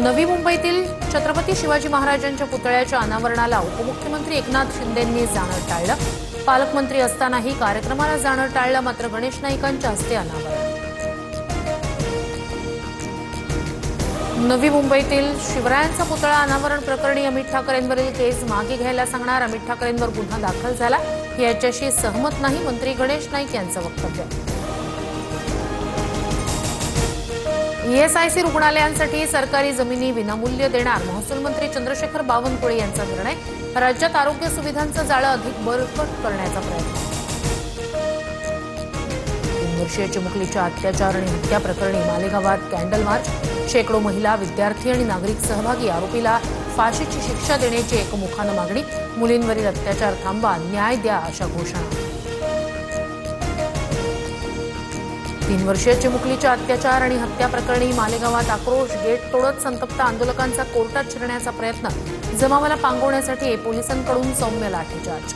नवी मुंबईतील छत्रपती शिवाजी महाराजांच्या पुतळ्याच्या अनावरणाला उपमुख्यमंत्री एकनाथ शिंदेंनी जाणं टाळलं। पालकमंत्री असतानाही कार्यक्रमाला जाणं टाळलं, मात्र गणेश नाईकांच्या हस्ते अनावरण। नवी मुंबईतील शिवरायांचा पुतळा अनावरण प्रकरणी अमित ठाकरेंवरील केस मागे घ्यायला सांगणार, अमित ठाकरेंवर गुन्हा दाखल झाला, याच्याशी सहमत नाही मंत्री गणेश नाईक यांचं वक्तव्य। ईएसआयसी रुग्णालयांसाठी सरकारी जमिनी विनामूल्य देणार, महसूल मंत्री चंद्रशेखर बावनकुळे यांचा निर्णय। राज्यात आरोग्य सुविधांचं जाळं अधिक बळकट करण्याचा प्रयत्न। 3 वर्षीय चिमुकलीच्या अत्याचार आणि हत्या प्रकरणी मालेगावात कॅन्डल मार्च, शेकडो महिला, विद्यार्थी आणि नागरिक सहभागी। आरोपीला फाशीची शिक्षा देण्याची एकमुखानं मागणी, मुलींवरील अत्याचार थांबवा, न्याय द्या अशा घोषणा। 3 वर्षीय चिमुकलीच्या अत्याचार आणि हत्या प्रकरणी मालेगावात आक्रोश, गेट तोडत संतप्त आंदोलकांचा कोर्टात शिरण्याचा प्रयत्न, जमावाला पांगवण्यासाठी पोलिसांकडून सौम्य लाठीचार्ज।